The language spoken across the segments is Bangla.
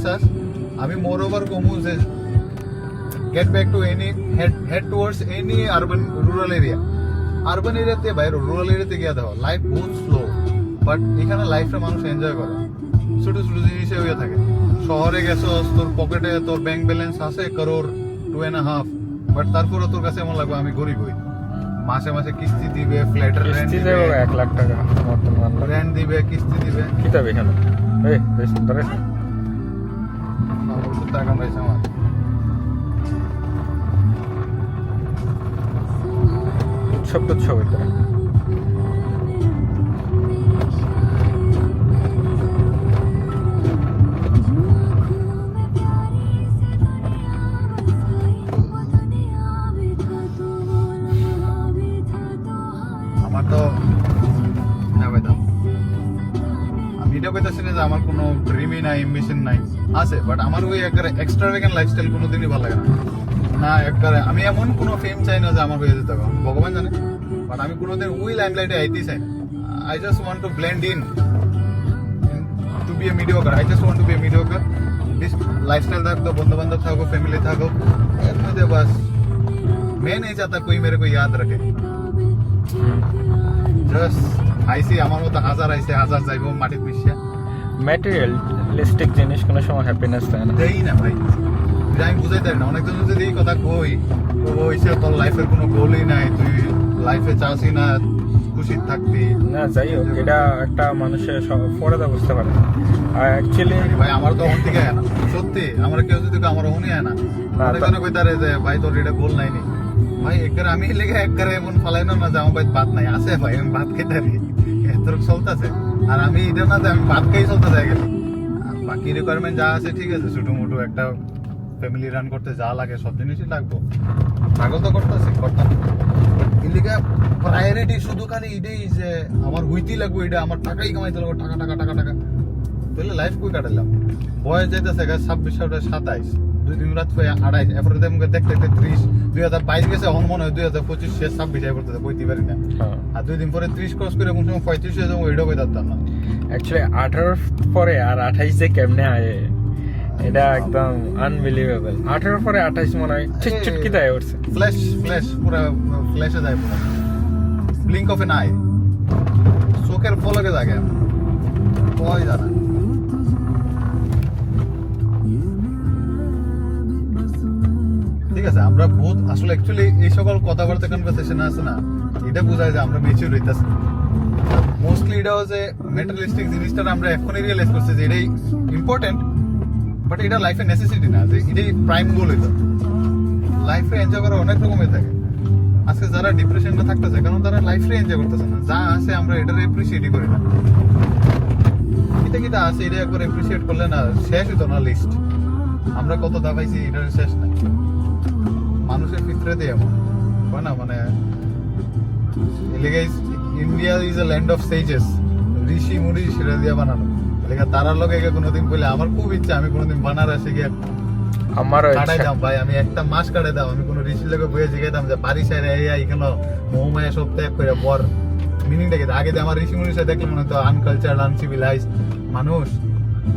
স্যার আমি মোর ওভার কমু যে get back to any head towards any urban rural area ভাই রুরাল এরিয়াতে গিয়ে দেখো লাইফ বহুত স্লো বাট এখানে লাইফটা মানুষ এনজয় করে ছোট ছোট জিনিসে হয়ে থাকে শহরে গেছস তোর পকেটে তোর ব্যাংক ব্যালেন্স আছে করোর 2.5 বাট তারপরে তোর কাছে এমন লাগবে আমি গরিব হই মাসে মাসে কিস্তি দিবে ফ্ল্যাটের রেন্ট দিবে 1 লাখ টাকা বর্তমান রেন্ট দিবে কিস্তি দিবে কি তবে এখানে এই বেশ ধরে টাকা পয়সা আমার উৎসব এটা আমার তো আমি এটা বলতেছি না যে আমার কোনো ড্রিমই নাই অ্যাম্বিশন নাই আছে বাট আমার ওই এক্সট্রাভ্যাগেন্ট লাইফস্টাইল কোনোদিনই ভালো লাগে না না একবারে আমি এমন কোনো ফেম চাই না যে আমার হয়ে যেতে হবে ভগবান জানে বাট আমি কোনোদিন ওই লাইমলাইটে আইতেই চাই না I just want to blend in to be a mediocre I just want to be a mediocre this lifestyle থাকতো বন্ধু বান্ধব থাকো ফ্যামিলি থাকো এর মধ্যে বাস मैं नहीं चाहता कोई मेरे को याद रखे জাস্ট আইসি আমার মতো হাজার যাইবো মাটির পিছিয়ে ম্যাটেরিয়ালিস্টিক জিনিস কোনো সময় হ্যাপিনেস দেয় না দেই না ভাই আমি বুঝাইতে না অনেকজন যদি এই কথা কই তো ওইসে তোর লাইফের কোনো গোলই নাই তুই লাইফে চাসি না খুশি থাকবি না যাই হোক এটা একটা মানুষের পরে তা বুঝতে পারে আর অ্যাকচুয়ালি ভাই আমার তো অন থেকে না সত্যি আমরা কেউ যদি আমার অনই না অনেকজন কইতারে যে ভাই তোর এটা গোল নাই নি ভাই একবারে আমি লেগে একবারে এমন ফালাই না যে আমার ভাই ভাত নাই আছে ভাই আমি ভাত খেতে পারি তোর চলতেছে আর আমি এটা না যে আমি ভাত খেয়ে চলতে যাই গেছি বাকি রিকোয়ারমেন্ট যা আছে ঠিক আছে ছোট মোটো একটা ফ্যামিলি রান করতে যা লাগে সব জিনিসই লাগবো স্বাগত করতেছি করতাম এদিকে প্রায়োরিটি শুধু খালি এটাই যে আমার হইতেই লাগবে এটা আমার টাকাই কামাইতে লাগবে টাকা টাকা টাকা টাকা তাহলে লাইফ কই কাটালাম বয়স যাইতেছে 26-27 2 রাত 28 এরপরে মুখে দেখতে দেখতে 30 2022 গেছে এখন মনে হয় 2025 শেষ 26 আই করতে কইতে পারি না আর 2 দিন পরে 30 ক্রস করে কোন সময় 35 হয়ে যাবো এটাও কইতাম না অ্যাকচুয়ালি 18 পরে আর 28 যে কেমনে আয়ে এটা একদম আনবিলিভেবল 18 পরে 28 মনে হয় চুটকি দেয় উঠছে ফ্ল্যাশ পুরো ফ্ল্যাশে যায় পুরো ব্লিঙ্ক অফ এন আই চোখের পলকে জাগে কই জানা ঠিক আছে আমরা বহুত আসলে অ্যাকচুয়ালি এই সকল কথাবার্তা কনভারসেশন আছে না এটা বোঝায় যে আমরা ম্যাচিউর হইতাছি মোস্টলি এটা হচ্ছে মেটারিয়ালিস্টিক জিনিসটা আমরা এখনই রিয়েলাইজ করছি যে এটাই ইম্পর্টেন্ট বাট এটা লাইফে নেসেসিটি না যে এটাই প্রাইম গোল হইতো লাইফে এনজয় করা অনেক রকমের থাকে আজকে যারা ডিপ্রেশনে থাকতেছে কারণ তারা লাইফে এনজয় করতেছে না যা আছে আমরা এটার এপ্রিসিয়েটই করি না এটা আছে এটা একবার এপ্রিসিয়েট করলে না শেষ হইতো না লিস্ট আমরা কত দাবাইছি এটার শেষ নাই মানুষের ফিতরাতে এমন হয় না মানে India is a land of sages ঋষি মুনি সেটা দিয়ে বানানো তারার লোক কোনোদিন বলে আমার খুব ইচ্ছা আমি কোনোদিন বানারসে গিয়ে আমার কাটাই দাম ভাই আমি একটা মাস কাটাই দাম আমি কোনো ঋষির লোকে বয়ে জিগাইতাম যে বাড়ি সাইডে এখানে মৌমায়া সব ত্যাগ করে বর মিনিংটা কি আগে যে আমার ঋষি মুনির সাথে দেখলে মনে হতো আনকালচার আনসিভিলাইজ মানুষ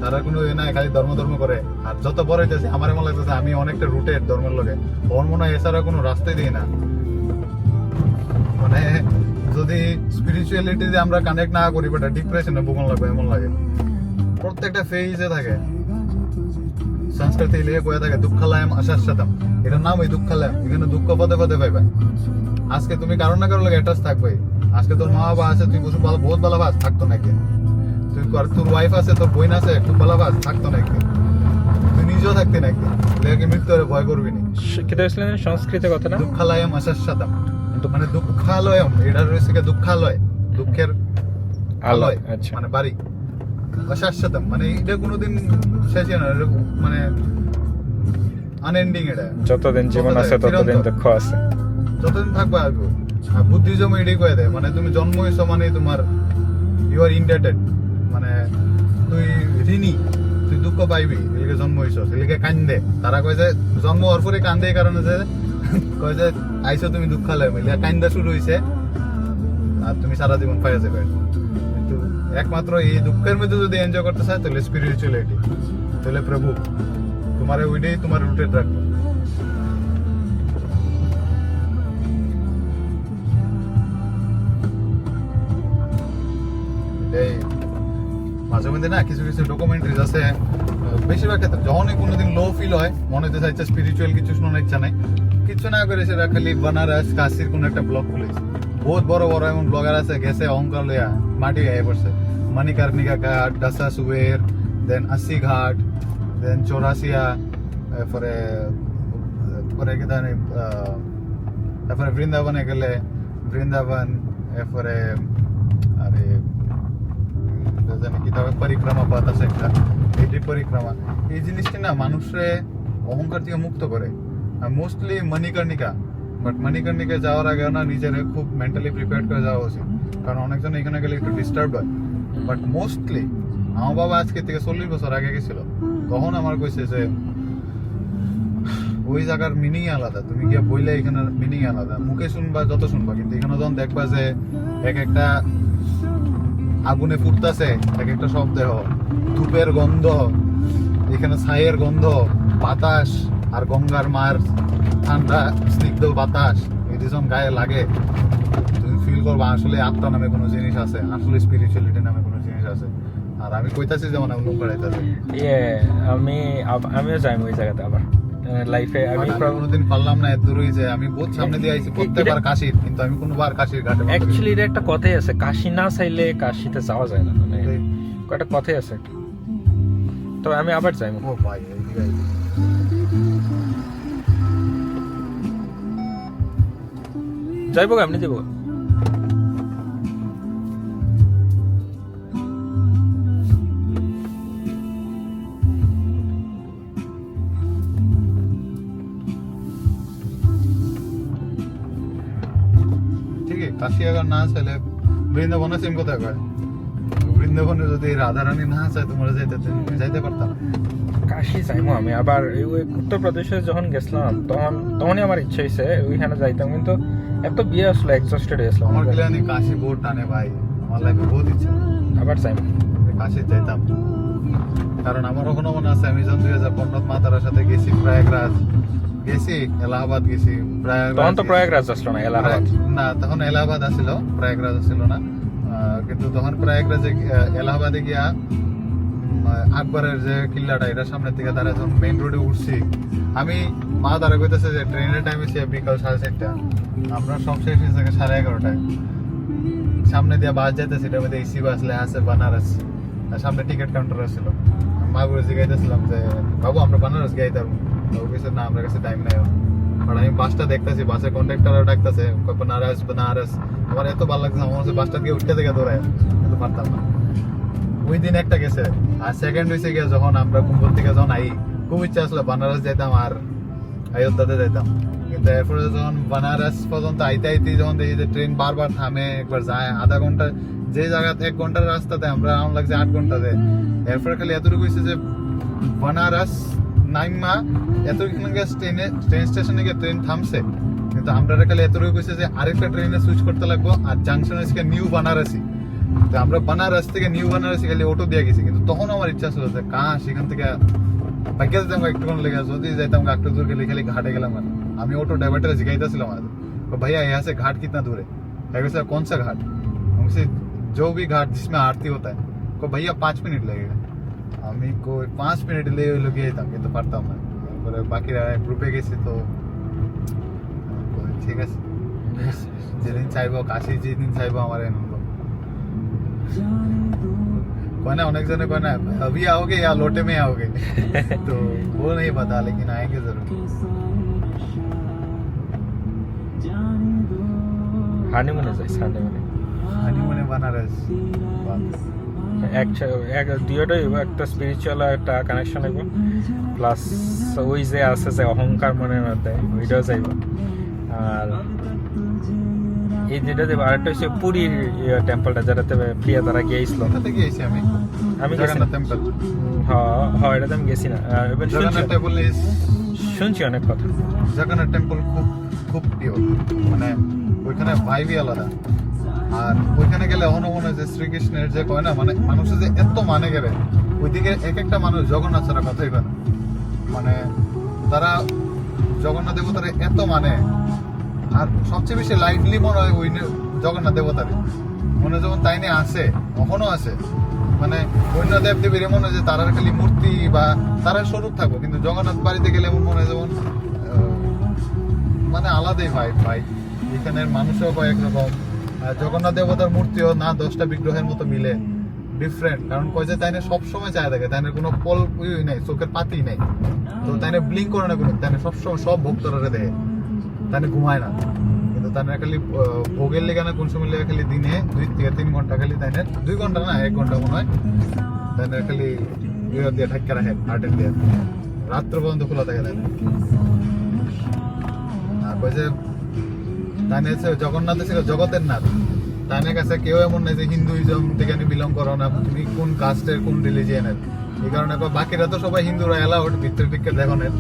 তারা কোনো এ নাই খালি ধর্ম করে আর যত বড় হইতেছে আমার মনে লাগতেছে আমি অনেকটা রুটের ধর্মের লোকে ওর মনে হয় এছাড়া কোনো রাস্তাই দিই না মানে যদি স্পিরিচুয়ালিটি দিয়ে আমরা কানেক্ট না করি বাট ডিপ্রেশনে ভোগন লাগবে এমন লাগে প্রত্যেকটা ফেজে থাকে সংস্কৃতি লিখে কয়ে থাকে দুঃখালয়ম আশাশ্বতম এটার নাম ওই দুঃখালয়ম এখানে দুঃখ পদে পদে পাইবে আজকে তুমি কারণ না কারো লাগে অ্যাটাচ থাকবে আজকে তোর মা বাবা আছে তুই কিছু ভালো বহুত ভালো বাস থাকতো নাকি তুই তোর ওয়াইফ আছে তোর বোন আছে খুব ভালো বাস থাকতো নাকি তুই নিজেও থাকতে নাকি লেগে মৃত্যুর ভয় করবি না কেটে আসলেন সংস্কৃতের কথা না দুঃখালয়ম আশাশ্বতম মানে দুঃখালয়ম এটা রয়েছে কি দুঃখালয় দুঃখের আলয় মানে বাড়ি অশাশ্বতম মানে এটা কোনোদিন শেষ না মানে আনএন্ডিং এটা যতদিন জীবন আছে ততদিন দুঃখ আছে যতদিন থাকবে আসবো আর বুদ্ধিজম এটাই কয়ে দেয় মানে তুমি জন্ম হয়েছো মানে তোমার ইউ আর ইন্ডেটেড মানে তুই ঋণী তুই দুঃখ পাইবি এদিকে জন্ম হয়েছো এদিকে কান্দে তারা কয় যে জন্ম হওয়ার পরে কান্দে এই কারণে যে কয় যে আইসো তুমি দুঃখালয় মিলে কান্দা শুরু হয়েছে আর তুমি সারা জীবন পাইয়া যাবে একমাত্র এই দুঃখের মধ্যে যদি এনজয় করতে চায় তাহলে স্পিরিচুয়ালিটি তাহলে প্রভু তোমার ওইটাই তোমার রুটেড রাখবো। এই মাঝে মধ্যে না কিছু কিছু ডকুমেন্টারিজ আছে, বেশিরভাগ ক্ষেত্রে যখনই কোনোদিন লো ফিল হয়, মনে হতে চাইছে স্পিরিচুয়াল কিছু শোনার ইচ্ছা নাই, কিছু না করে সেটা খালি বানারস কাশির কোন একটা ব্লগ খুলেছে। বহুত বড় বড় এমন ব্লগার আছে, গেছে অহংকার লইয়া মাটি গায়ে পড়ছে। মণিকর্ণিকা ঘাট, ডাসা সুবের, দেন 80 ঘাট, দেন চৌরাসিয়া, এরপরে পরে কি জানি তারপরে বৃন্দাবনে গেলে বৃন্দাবন, এরপরে আরে জানি কি তবে পরিক্রমা পথ আছে একটা, এটি পরিক্রমা। এই জিনিসটা না মানুষের অহংকার থেকে মুক্ত করে। মোস্টলি মণিকর্ণিকা, বাট মণিকর্ণিকা যাওয়ার আগে না নিজের খুব মেন্টালি প্রিপেয়ার করে যাওয়া উচিত, কারণ অনেকজন এখানে গেলে একটু ডিস্টার্ব হয়। বাট মোস্টলি আমার বাবা আজকে থেকে 40 বছর আগে গেছিল, তখন আমার কইছে যে ওই জায়গার মিনিং আলাদা, তুমি গিয়ে বইলে এখানে মিনিং আলাদা, মুখে শুনবা যত শুনবা, কিন্তু এখানে যখন দেখবা যে এক একটা আগুনে ফুটতেছে, এক একটা শব্দ, ধূপের গন্ধ, এখানে ছাইয়ের গন্ধ, বাতাস আর গঙ্গার মার ঠান্ডা স্নিগ্ধ বাতাস এই যখন গায়ে লাগে, তুমি ফিল করবা আসলে আত্মা নামে কোনো জিনিস আছে, আসলে স্পিরিচুয়ালিটি নামে কোনো জিনিস আছে। আর আমি কইতাছি যেমন আমি লোক করাইতাছি, আমিও যাই ওই জায়গাতে আবার লাইফে। আমি কোনোদিন পারলাম না এত দূরই, যে আমি বহুত সামনে দিয়ে আইছি প্রত্যেকবার কাশির, কিন্তু আমি কোনোবার কাশির ঘাটে। অ্যাকচুয়ালি এটা একটা কথাই আছে, কাশি না চাইলে কাশিতে যাওয়া যায় না, মানে একটা কথাই আছে। তো আমি আবার যাই। ও ভাই যাইব আপনি যাবো। কাশি আগার না চাইলে বৃন্দাবনে সেম কথা কয়, বৃন্দাবনে যদি রাধারানী না চায় তোমরা যাইতে, তুমি যাইতে পারতাম। কাশি যাইবো আমি আবার। ওই উত্তরপ্রদেশে যখন গেছিলাম তখনই আমার ইচ্ছা হয়েছে ওইখানে যাইতাম, কিন্তু এত বিয়ে আসলো, এক্সস্টেড হয়ে আসলাম। আমার গেলে কাশি বহুত টানে ভাই, আমার লাইফে বহুত ইচ্ছা আবার যাইব কাশি যাইতাম, কারণ আমার ওখানে মনে আছে আমি যখন 2015 মাতারার সাথে গেছি প্রয়াগরাজ, গেছি এলাহাবাদ গেছি, তখন তো প্রয়াগরাজ আসলো না, এলাহাবাদ না, তখন এলাহাবাদ আসছিল, প্রয়াগরাজ আসছিল না। কিন্তু তখন প্রয়াগরাজে এলাহাবাদে গিয়া আকবরের যে কিল্লাটা, এটা সামনের দিকে দাঁড়ায় যখন মেইন রোডে উঠছি, আমি মা দাঁড়া কইতেছে যে ট্রেনের টাইম এসে বিকাল 4:30, আমরা সব শেষ হয়েছে 11:30টায়। সামনে দিয়ে বাস যাইতেছে, এটার মধ্যে এসি বাস লেখা আছে বানারস, সামনে টিকিট কাউন্টার ছিল। মা বলে জিজ্ঞাইতেছিলাম যে বাবু আমরা বানারস গাই তার, না আমার কাছে টাইম নাই। কারণ আমি বাসটা দেখতেছি, বাসের কন্ডাক্টরও ডাকতেছে বানারস বানারস, আমার এত ভালো লাগছে, আমার কাছে বাসটা দিয়ে উঠতে থেকে দৌড়ায়, কিন্তু পারতাম না। ওই দিন একটা গেছে। আর সেকেন্ড হয়েছে গিয়ে যখন আমরা কুম্ভল থেকে যখন আই, খুব ইচ্ছা আসলে বানারস যাইতাম আর অযোধ্যাতে যাইতাম, কিন্তু এরপরে যখন বানারস পর্যন্ত আইতে আইতে যখন দেখি যে ট্রেন বারবার থামে, একবার যায় আধা ঘন্টা, যে জায়গাতে 1 ঘন্টার রাস্তাতে আমরা আমার লাগছে 8 ঘন্টাতে। এরপরে খালি এতটুকু হয়েছে যে বানারস নাইমা এতক্ষণ ট্রেন স্টেশনে গিয়ে ট্রেন থামছে, কিন্তু আমরা খালি এতটুকু হয়েছে যে আরেকটা ট্রেনে সুইচ করতে লাগবো, আর জাংশন এসে নিউ বানারসি। তো আমরা বানারস থেকে নিউ বানারসি খালি অটো দিয়ে গেছি, কিন্তু তখন আমার ইচ্ছা ছিল যে সেখান থেকে বাইকে যেতাম একটুখানি লেগে, যদি যাইতাম একটু দূর গেলে খালি ঘাটে গেলাম। আমি অটো ড্রাইভারটা জিজ্ঞাইতেছিলাম भैया यहाँ से घाट कितना दूर है, सर कौन सा घाट, हमसे जो भी घाट जिसमें आरती होता है, को भैया 5 मिनट लगेगा। আমি কই 5 মিনিট লেগে হইলো গিয়ে যেতাম, কিন্তু পারতাম না। তারপরে বাকিরা গ্রুপে গেছি, তো ঠিক আছে যেদিন চাইবো কাশি, যেদিন চাইবো আমার আনন্দ। कौन है अनेक जने कौन है अभी आओगे या लोटे में आओगे तो वो नहीं पता, लेकिन आएंगे जरूर। হানিমুনে যাই, হানিমুনে বানারস, দুইটাই একটা স্পিরিচুয়াল একটা কানেকশন হইব, প্লাস ওই যে আছে যে অহংকার মনের মধ্যে ওইটাও যাইব। আর এই যেটা দেবো, আরেকটা হচ্ছে পুরীর টেম্পলটা, যেটাতে প্রিয়া তারা গিয়েছিল। আমি টেম্পল, হ্যাঁ এটাতে আমি গেছি না, শুনছি অনেক কথা। জগন্নাথ টেম্পল খুব খুব প্রিয়, মানে ওইখানে ভাইবই আলাদা। আর ওইখানে গেলে এখনো মনে হয় যে শ্রীকৃষ্ণের যে কয় না, মানে মানুষের যে এত মানে গেলে ওইদিকে এক একটা মানুষ জগন্নাথ ছাড়া কথাই বলে না। মানে তারা জগন্নাথ দেবতার এত মানে, আর সবচেয়ে বেশি লাইটলি মনে হয় ওই জগন্নাথ দেবতার মনে হয় যেমন তাই নিয়ে আছে, কখনো আছে। মানে অন্য দেব দেবীর মনে হয় যে তারার খালি মূর্তি বা তারার স্বরূপ থাকবো, কিন্তু জগন্নাথ বাড়িতে গেলে এমন মনে হয় যেমন মানে আলাদাই ভাই। এখানের মানুষও কয়েক রকম, জগন্নাথ দেবতার মূর্তিও না 10টা বিগ্রহের মতো মিলে, ডিফারেন্ট। কারণ কয় যে তাইনে সবসময় চায় থাকে, তাইনের কোনো পল নাই, চোখের পাতি নাই, তো তাইনে ব্লিঙ্ক করে না কোনো, তাইনে সবসময় সব ভক্তরা দেখে, তাইনে ঘুমায় না। কিন্তু তাইনে খালি ভোগের লেগে না কোন সময় লেগে খালি দিনে 2 থেকে 3 ঘন্টা খালি তাইনের 2 ঘন্টা না 1 ঘন্টা মনে হয় তাইনের খালি ইয়ে দিয়ে ঠাক্কা রাখে, হার্টের দিয়ে রাত্র পর্যন্ত খোলা থাকে তাইনে। আর কয় যে তাইনে জগন্নাথ ছিল জগতের নাথ। তাইনের কাছে কেউ এমন নেই যে হিন্দুইজম থেকে বিলং করো না, তুমি কোন কাস্টের কোন রিলিজিয়নের। এই কারণে বাকিরা তো সবাই হিন্দুরা এলাউড ভিতরে টিকে দেখনের,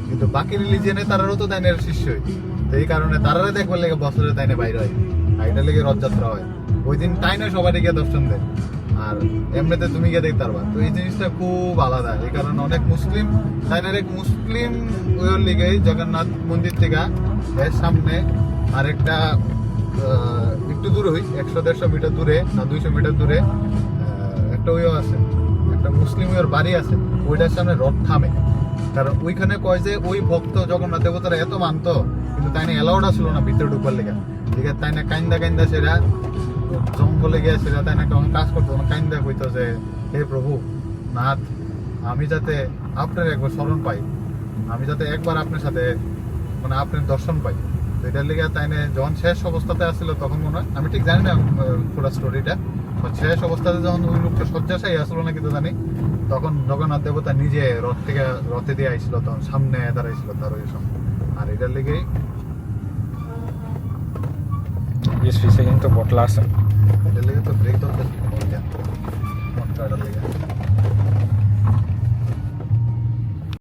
কিন্তু বাকি রিলিজিয়নে তারারও তো তাইনের শিষ্যই। তো এই কারণে তারারে দেখবার লেগে বছরে তাইনে বাইরে হয়, আর এটা লেগে রথযাত্রা হয়। ওই দিন তাইনে সবাই গিয়ে দর্শন দেয়, আর এমনিতে তুমি গিয়ে দেখতে পারবা। তো এই জিনিসটা খুব আলাদা। এই কারণে অনেক মুসলিম তাইনের এক মুসলিম ওই লিগে জগন্নাথ মন্দির থেকে এর সামনে আরেকটা একটু দূরে, 100-150 মিটার দূরে না 200 মিটার দূরে একটা ওইও আছে, একটা মুসলিম ওর বাড়ি আছে, ওইটার সামনে রথ থামে। কারণ ওইখানে কয় যে ওই ভক্ত জগন্নাথ দেবতারা এত মানতো, কিন্তু তাই না এলাউড আসলো না ভিতরে ঢুকবার লেগে। ঠিক আছে, তাই না কাইন্দা সেরা জঙ্গলে গিয়ে সেরা তাই না কেমন কাজ করতো, কাইন্দা কইতো যে হে প্রভু নাথ, আমি যাতে আপনার একবার স্মরণ পাই, আমি যাতে একবার আপনার সাথে মানে আপনার দর্শন পাই। তো এটার লেগে তাই না যখন শেষ অবস্থাতে আসছিল তখন মনে হয়, আমি ঠিক জানি না পুরো স্টোরিটা, শেষ অবস্থাতে যখন ওই লোকটা শয্যাশায়ী আসলো না কিন্তু জানি, তখন জগন্নাথ দেবতা নিজে রথে দিয়ে আইছিল, তখন সামনে দাঁড়াইছিল তার ওই সামনে। আর এটার লেগেই কিন্তু বটলা আছে, এটার লেগে তো ব্রেক দরকার ছিল,